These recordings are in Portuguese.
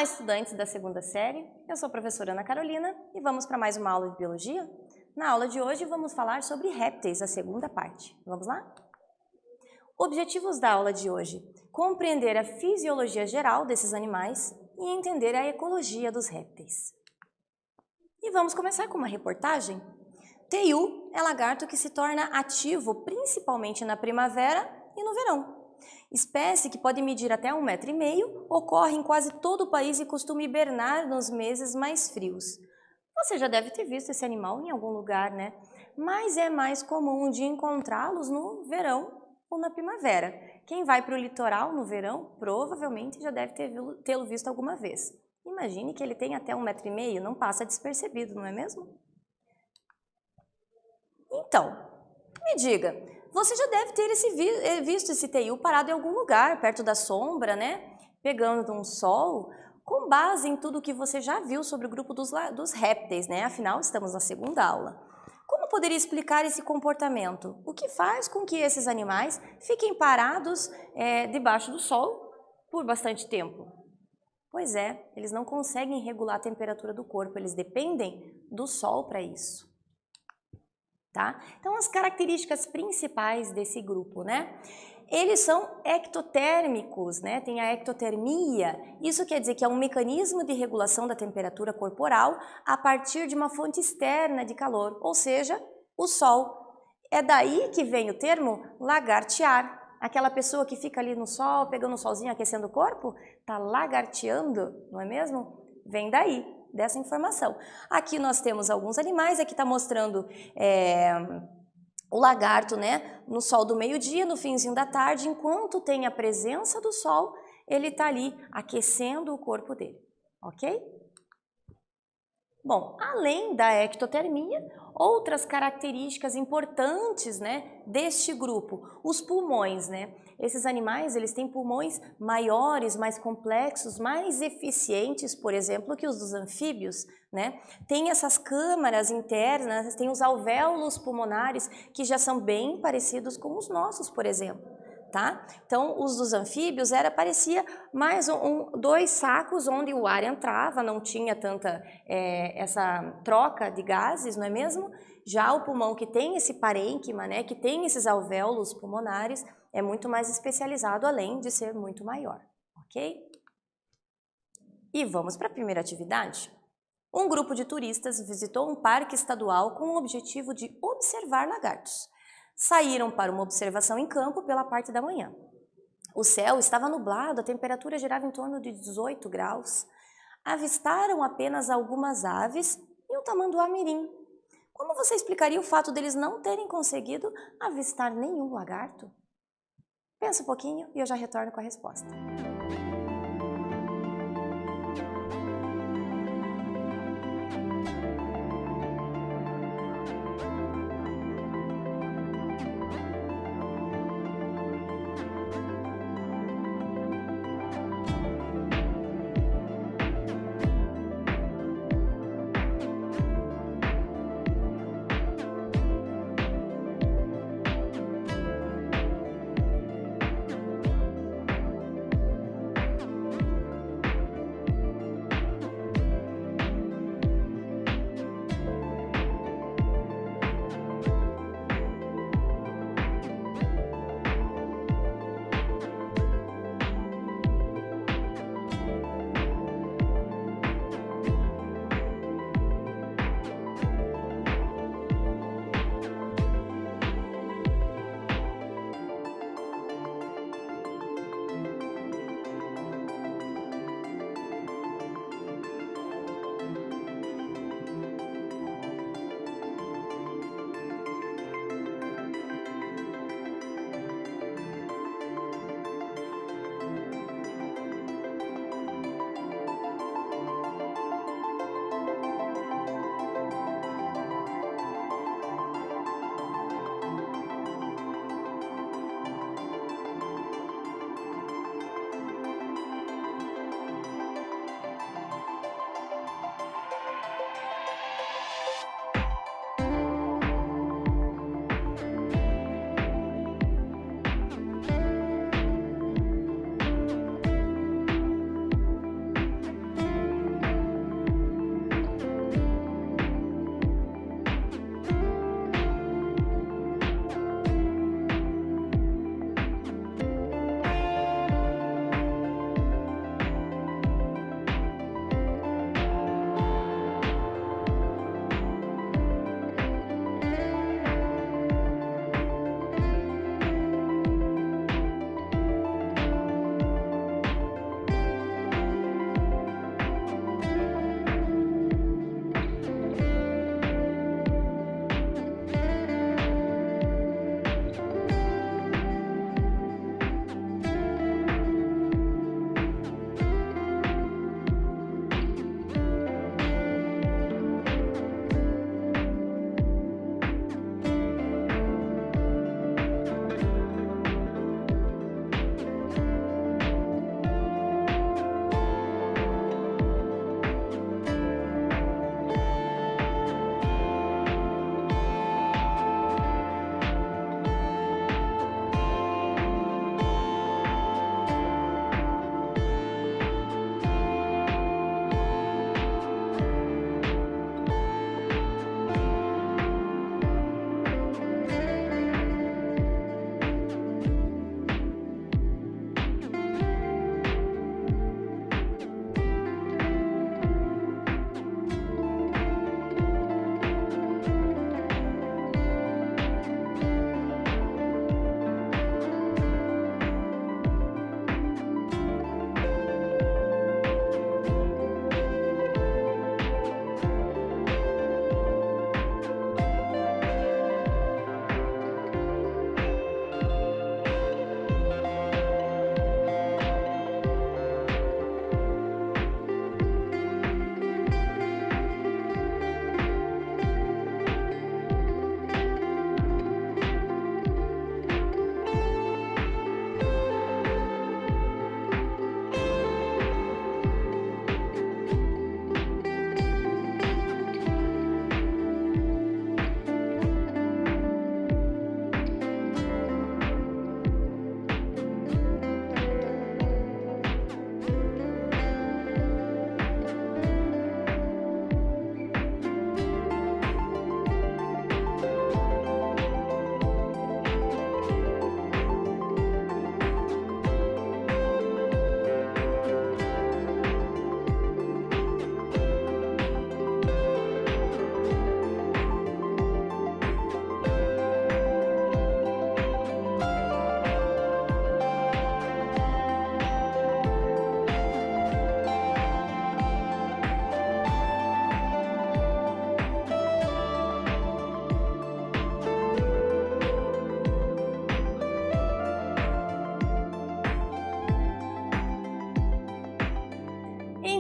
estudantes da segunda série, eu sou a professora Ana Carolina e vamos para mais uma aula de Biologia. Na aula de hoje vamos falar sobre répteis, a segunda parte. Vamos lá? Objetivos da aula de hoje: compreender a fisiologia geral desses animais e entender a ecologia dos répteis. E vamos começar com uma reportagem. Teiu é lagarto que se torna ativo principalmente na primavera e no verão. Espécie que pode medir até 1,5 metro, ocorre em quase todo o país e costuma hibernar nos meses mais frios. Você já deve ter visto esse animal em algum lugar, né? Mas é mais comum de encontrá-los no verão ou na primavera. Quem vai para o litoral no verão, provavelmente já deve tê-lo visto alguma vez. Imagine que ele tem até 1,5 metro, não passa despercebido, não é mesmo? Então, me diga, você já deve ter visto esse teiu parado em algum lugar, perto da sombra, né? Pegando um sol, com base em tudo que você já viu sobre o grupo dos répteis, né? Afinal, estamos na segunda aula. Como poderia explicar esse comportamento? O que faz com que esses animais fiquem parados debaixo do sol por bastante tempo? Pois é, eles não conseguem regular a temperatura do corpo, eles dependem do sol para isso. Tá? Então, as características principais desse grupo, né? Eles são ectotérmicos, né? Tem a ectotermia. Isso quer dizer que é um mecanismo de regulação da temperatura corporal a partir de uma fonte externa de calor, ou seja, o sol. É daí que vem o termo lagartear. Aquela pessoa que fica ali no sol, pegando um solzinho, aquecendo o corpo, está lagarteando, não é mesmo? Vem daí, dessa informação. Aqui nós temos alguns animais, aqui está mostrando o lagarto, né, no sol do meio-dia, no finzinho da tarde, enquanto tem a presença do sol, ele está ali aquecendo o corpo dele, ok? Bom, além da ectotermia, outras características importantes, né, deste grupo, os pulmões, né? Esses animais, eles têm pulmões maiores, mais complexos, mais eficientes, por exemplo, que os dos anfíbios, né? Tem essas câmaras internas, tem os alvéolos pulmonares que já são bem parecidos com os nossos, por exemplo. Tá? Então, os dos anfíbios parecia mais dois sacos onde o ar entrava, não tinha tanta essa troca de gases, não é mesmo? Já o pulmão que tem esse parênquima, né, que tem esses alvéolos pulmonares, é muito mais especializado, além de ser muito maior, ok? E vamos para a primeira atividade. Um grupo de turistas visitou um parque estadual com o objetivo de observar lagartos. Saíram para uma observação em campo pela parte da manhã. O céu estava nublado, a temperatura girava em torno de 18 graus. Avistaram apenas algumas aves e um tamanduá-mirim. Como você explicaria o fato deles não terem conseguido avistar nenhum lagarto? Pensa um pouquinho e eu já retorno com a resposta.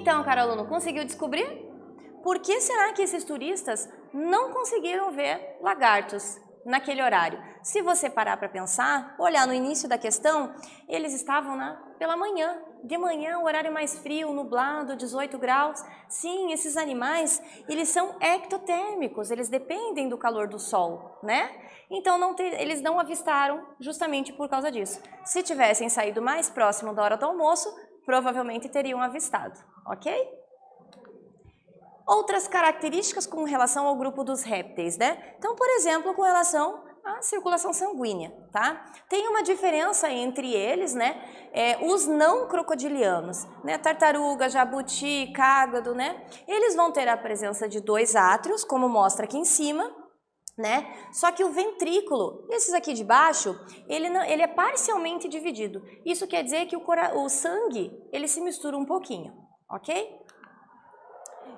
Então, caro aluno, conseguiu descobrir? Por que será que esses turistas não conseguiram ver lagartos naquele horário? Se você parar para pensar, olhar no início da questão, eles estavam pela manhã. De manhã, o horário mais frio, nublado, 18 graus. Sim, esses animais, eles são ectotérmicos, eles dependem do calor do sol, né? Então, eles não avistaram justamente por causa disso. Se tivessem saído mais próximo da hora do almoço, provavelmente teriam avistado, ok? Outras características com relação ao grupo dos répteis, né? Então, por exemplo, com relação à circulação sanguínea, tá? Tem uma diferença entre eles, né? Os não crocodilianos, né? Tartaruga, jabuti, cágado, né? Eles vão ter a presença de 2 átrios, como mostra aqui em cima, né? Só que o ventrículo, esses aqui de baixo, ele é parcialmente dividido. Isso quer dizer que o sangue, ele se mistura um pouquinho, ok?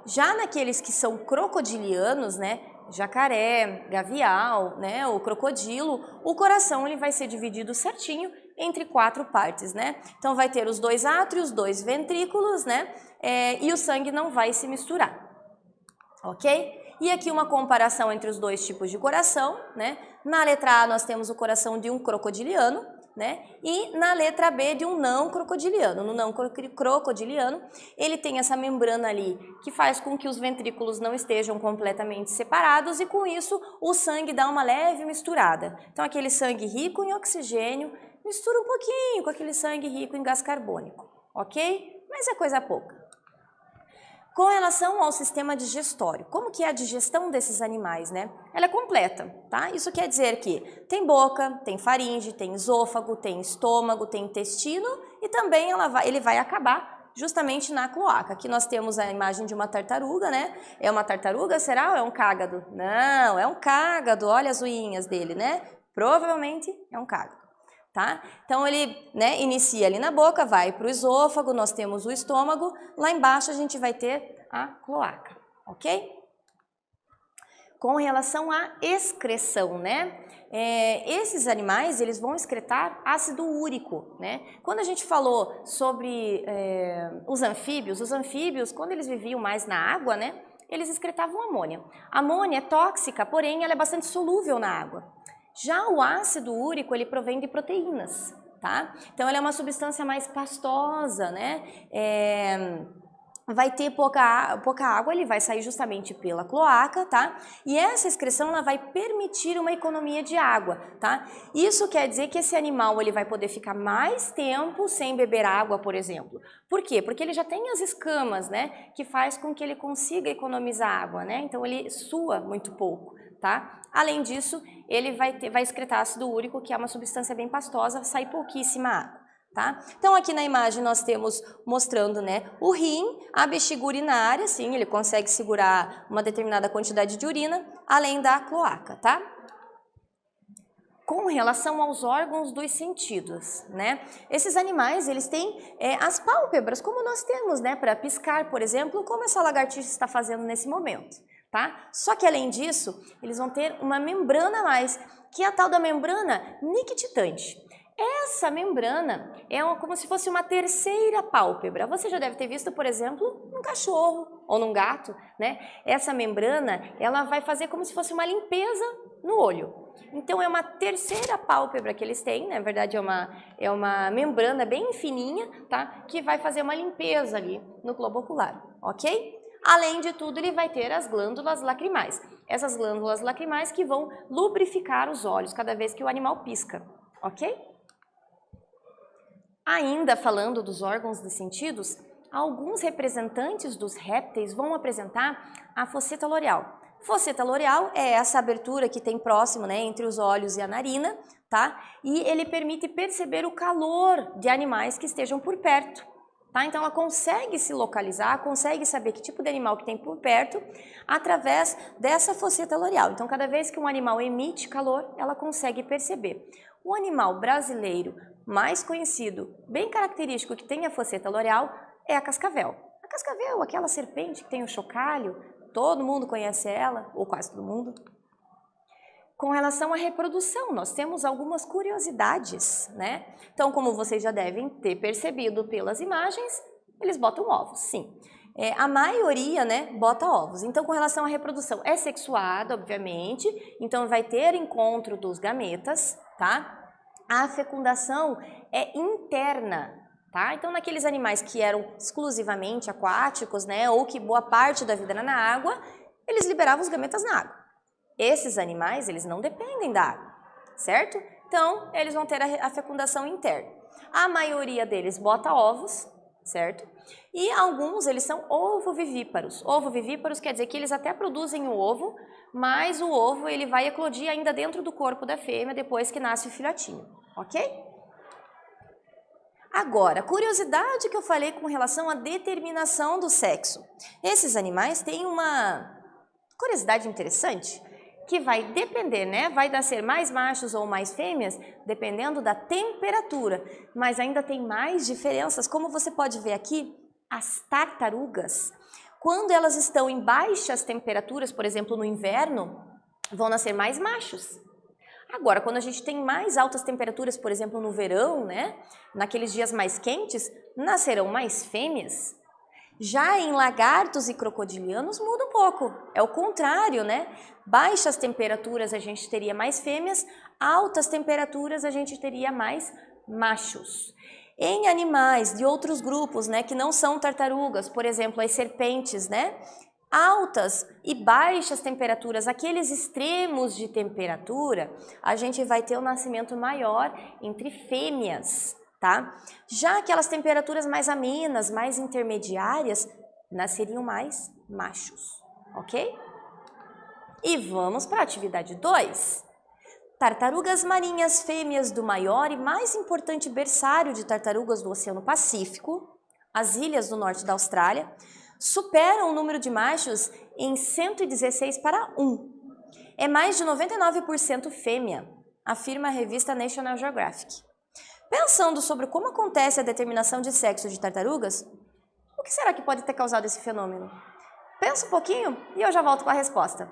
Já naqueles que são crocodilianos, né, jacaré, gavial, né, o crocodilo, o coração ele vai ser dividido certinho entre 4 partes, né? Então vai ter os 2 átrios, 2 ventrículos, né, e o sangue não vai se misturar, ok? E aqui uma comparação entre os 2 tipos de coração, né? Na letra A nós temos o coração de um crocodiliano, né? E na letra B de um não crocodiliano. No não crocodiliano, ele tem essa membrana ali que faz com que os ventrículos não estejam completamente separados e com isso o sangue dá uma leve misturada. Então aquele sangue rico em oxigênio mistura um pouquinho com aquele sangue rico em gás carbônico, ok? Mas é coisa pouca. Com relação ao sistema digestório, como que é a digestão desses animais, né? Ela é completa, tá? Isso quer dizer que tem boca, tem faringe, tem esôfago, tem estômago, tem intestino e também ele vai acabar justamente na cloaca. Aqui nós temos a imagem de uma tartaruga, né? É uma tartaruga, será ou é um cágado? Não, é um cágado, olha as unhas dele, né? Provavelmente é um cágado. Tá? Então ele, né, inicia ali na boca, vai para o esôfago, nós temos o estômago, lá embaixo a gente vai ter a cloaca, ok? Com relação à excreção, né? Esses animais eles vão excretar ácido úrico, né? Quando a gente falou sobre os anfíbios, quando eles viviam mais na água, né, eles excretavam amônia. A amônia é tóxica, porém ela é bastante solúvel na água. Já o ácido úrico, ele provém de proteínas, tá? Então, ele é uma substância mais pastosa, né? Vai ter pouca água, ele vai sair justamente pela cloaca, tá? E essa excreção, ela vai permitir uma economia de água, tá? Isso quer dizer que esse animal, ele vai poder ficar mais tempo sem beber água, por exemplo. Por quê? Porque ele já tem as escamas, né? Que faz com que ele consiga economizar água, né? Então, ele sua muito pouco, tá? Além disso, ele vai excretar ácido úrico, que é uma substância bem pastosa, sai pouquíssima água. Tá? Então aqui na imagem nós temos mostrando, né, o rim, a bexiga urinária, sim, ele consegue segurar uma determinada quantidade de urina, além da cloaca, tá? Com relação aos órgãos dos sentidos, né? Esses animais, eles têm as pálpebras, como nós temos, né, para piscar, por exemplo, como essa lagartixa está fazendo nesse momento. Tá? Só que além disso, eles vão ter uma membrana a mais, que é a tal da membrana nictitante. Essa membrana é como se fosse uma terceira pálpebra. Você já deve ter visto, por exemplo, num cachorro ou num gato, né? Essa membrana, ela vai fazer como se fosse uma limpeza no olho. Então é uma terceira pálpebra que eles têm, na verdade é uma membrana bem fininha, tá? Que vai fazer uma limpeza ali no globo ocular, ok? Além de tudo, ele vai ter as glândulas lacrimais. Essas glândulas lacrimais que vão lubrificar os olhos cada vez que o animal pisca, ok? Ainda falando dos órgãos dos sentidos, alguns representantes dos répteis vão apresentar a fosseta loreal. Fosseta loreal é essa abertura que tem próximo, né, entre os olhos e a narina, tá? E ele permite perceber o calor de animais que estejam por perto. Tá? Então ela consegue se localizar, consegue saber que tipo de animal que tem por perto através dessa fosseta loreal. Então cada vez que um animal emite calor, ela consegue perceber. O animal brasileiro mais conhecido, bem característico que tem a fosseta loreal, é a cascavel. A cascavel, aquela serpente que tem o chocalho, todo mundo conhece ela, ou quase todo mundo. Com relação à reprodução, nós temos algumas curiosidades, né? Então, como vocês já devem ter percebido pelas imagens, eles botam ovos, sim. a maioria, né, bota ovos. Então, com relação à reprodução, é sexuada, obviamente, então vai ter encontro dos gametas, tá? A fecundação é interna, tá? Então, naqueles animais que eram exclusivamente aquáticos, né, ou que boa parte da vida era na água, eles liberavam os gametas na água. Esses animais, eles não dependem da água, certo? Então, eles vão ter a fecundação interna. A maioria deles bota ovos, certo? E alguns, eles são ovovivíparos. Ovovivíparos quer dizer que eles até produzem o ovo, mas o ovo ele vai eclodir ainda dentro do corpo da fêmea depois que nasce o filhotinho, ok? Agora, curiosidade que eu falei com relação à determinação do sexo. Esses animais têm uma curiosidade interessante, que vai depender, né? Vai nascer mais machos ou mais fêmeas, dependendo da temperatura. Mas ainda tem mais diferenças, como você pode ver aqui, as tartarugas, quando elas estão em baixas temperaturas, por exemplo, no inverno, vão nascer mais machos. Agora, quando a gente tem mais altas temperaturas, por exemplo, no verão, né? Naqueles dias mais quentes, nascerão mais fêmeas. Já em lagartos e crocodilianos muda um pouco, é o contrário, né? Baixas temperaturas a gente teria mais fêmeas, altas temperaturas a gente teria mais machos. Em animais de outros grupos, né, que não são tartarugas, por exemplo, as serpentes, né? Altas e baixas temperaturas, aqueles extremos de temperatura, a gente vai ter um nascimento maior entre fêmeas. Tá? Já aquelas temperaturas mais amenas, mais intermediárias, nasceriam mais machos, ok? E vamos para a atividade 2. Tartarugas marinhas fêmeas do maior e mais importante berçário de tartarugas do Oceano Pacífico, as ilhas do norte da Austrália, superam o número de machos em 116 para 1. É mais de 99% fêmea, afirma a revista National Geographic. Pensando sobre como acontece a determinação de sexo de tartarugas, o que será que pode ter causado esse fenômeno? Pensa um pouquinho e eu já volto com a resposta.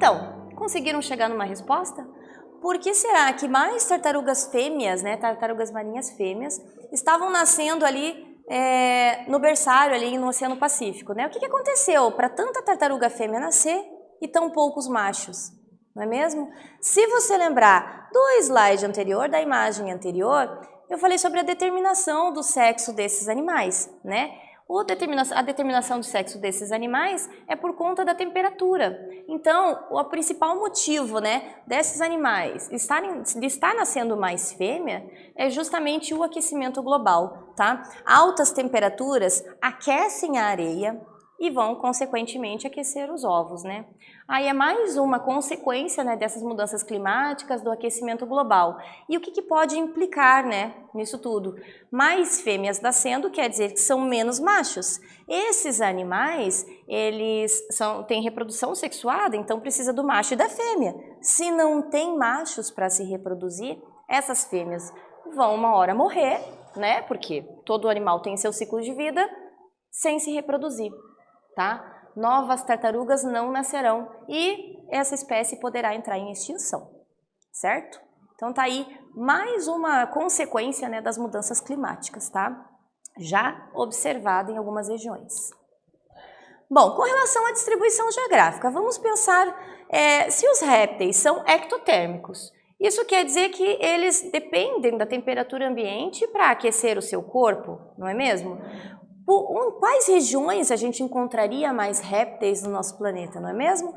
Então, conseguiram chegar numa resposta? Por que será que mais tartarugas fêmeas, né, tartarugas marinhas fêmeas, estavam nascendo ali no berçário, ali no Oceano Pacífico, né? O que aconteceu para tanta tartaruga fêmea nascer e tão poucos machos? Não é mesmo? Se você lembrar do slide anterior, da imagem anterior, eu falei sobre a determinação do sexo desses animais, né? A determinação do sexo desses animais é por conta da temperatura. Então, o principal motivo, né, desses animais de estar nascendo mais fêmea é justamente o aquecimento global, tá? Altas temperaturas aquecem a areia e vão, consequentemente, aquecer os ovos, né? Aí é mais uma consequência, né, dessas mudanças climáticas, do aquecimento global. E o que pode implicar, né, nisso tudo? Mais fêmeas nascendo quer dizer que são menos machos. Esses animais, eles têm reprodução sexuada, então precisa do macho e da fêmea. Se não tem machos para se reproduzir, essas fêmeas vão uma hora morrer, né, porque todo animal tem seu ciclo de vida, sem se reproduzir, tá? Novas tartarugas não nascerão e essa espécie poderá entrar em extinção, certo? Então tá aí mais uma consequência, né, das mudanças climáticas, tá? Já observada em algumas regiões. Bom, com relação à distribuição geográfica, vamos pensar se os répteis são ectotérmicos. Isso quer dizer que eles dependem da temperatura ambiente para aquecer o seu corpo, não é mesmo? Quais regiões a gente encontraria mais répteis no nosso planeta, não é mesmo?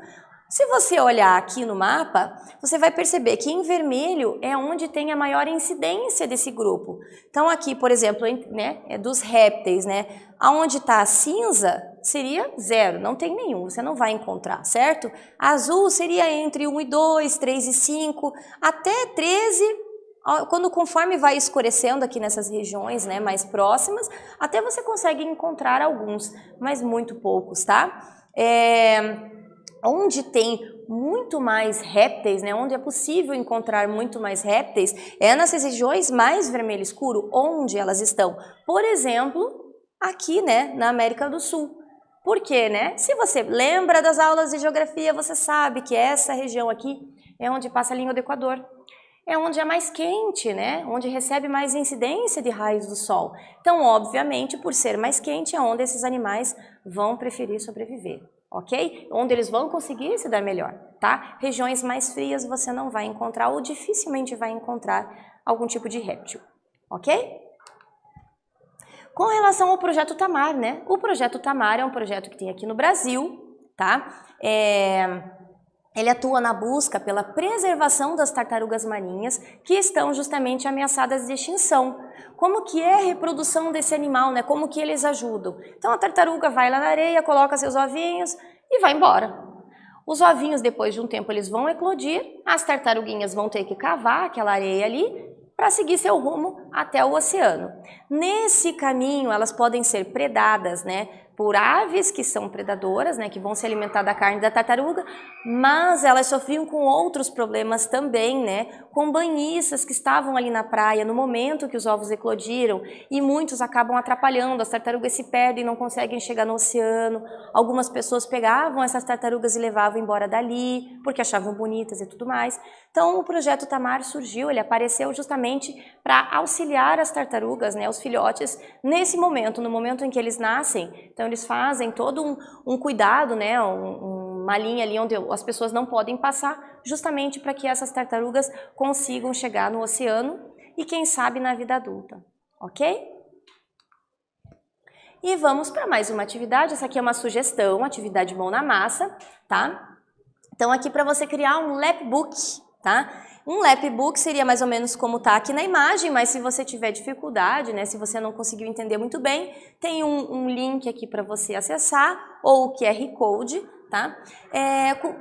Se você olhar aqui no mapa, você vai perceber que em vermelho é onde tem a maior incidência desse grupo. Então aqui, por exemplo, né, é dos répteis, né? Aonde está a cinza seria 0, não tem nenhum, você não vai encontrar, certo? Azul seria entre 1 e 2, 3 e 5, até 13. Conforme vai escurecendo aqui nessas regiões, né, mais próximas, até você consegue encontrar alguns, mas muito poucos, tá? Onde tem muito mais répteis, né, onde é possível encontrar muito mais répteis, é nessas regiões mais vermelho escuro, onde elas estão. Por exemplo, aqui, né, na América do Sul. Por quê, né? Se você lembra das aulas de geografia, você sabe que essa região aqui é onde passa a linha do Equador. É onde é mais quente, né? Onde recebe mais incidência de raios do sol. Então, obviamente, por ser mais quente, é onde esses animais vão preferir sobreviver, ok? Onde eles vão conseguir se dar melhor, tá? Regiões mais frias você não vai encontrar ou dificilmente vai encontrar algum tipo de réptil, ok? Com relação ao Projeto Tamar, né? O Projeto Tamar é um projeto que tem aqui no Brasil, tá? Ele atua na busca pela preservação das tartarugas marinhas que estão justamente ameaçadas de extinção. Como que é a reprodução desse animal, né? Como que eles ajudam? Então a tartaruga vai lá na areia, coloca seus ovinhos e vai embora. Os ovinhos, depois de um tempo, eles vão eclodir, as tartaruguinhas vão ter que cavar aquela areia ali para seguir seu rumo até o oceano. Nesse caminho, elas podem ser predadas, né, por aves que são predadoras, né, que vão se alimentar da carne da tartaruga, mas elas sofriam com outros problemas também, né, com banhistas que estavam ali na praia no momento que os ovos eclodiram e muitos acabam atrapalhando, as tartarugas se perdem, não conseguem chegar no oceano. Algumas pessoas pegavam essas tartarugas e levavam embora dali, porque achavam bonitas e tudo mais. Então o Projeto Tamar surgiu, ele apareceu justamente para auxiliar as tartarugas, né, os filhotes, nesse momento, no momento em que eles nascem. Então eles fazem todo um cuidado, né, uma linha ali onde as pessoas não podem passar, justamente para que essas tartarugas consigam chegar no oceano e quem sabe na vida adulta, ok? E vamos para mais uma atividade, essa aqui é uma sugestão, atividade mão na massa, tá? Então aqui para você criar um lapbook, tá? Um lapbook seria mais ou menos como está aqui na imagem, mas se você tiver dificuldade, né, se você não conseguiu entender muito bem, tem um link aqui para você acessar, ou o QR Code, tá?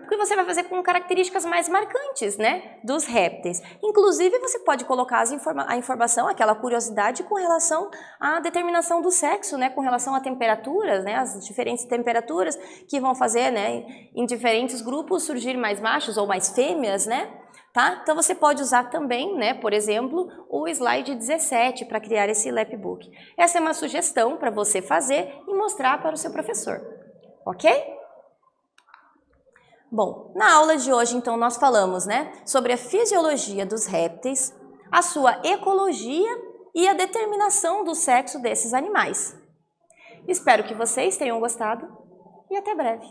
Que você vai fazer com características mais marcantes, né, dos répteis. Inclusive, você pode colocar a informação, aquela curiosidade com relação à determinação do sexo, né, com relação a temperaturas, né, as diferentes temperaturas que vão fazer, né, em diferentes grupos surgir mais machos ou mais fêmeas, né? Tá? Então você pode usar também, né, por exemplo, o slide 17 para criar esse lapbook. Essa é uma sugestão para você fazer e mostrar para o seu professor, ok? Bom, na aula de hoje, então, nós falamos, sobre a fisiologia dos répteis, a sua ecologia e a determinação do sexo desses animais. Espero que vocês tenham gostado e até breve.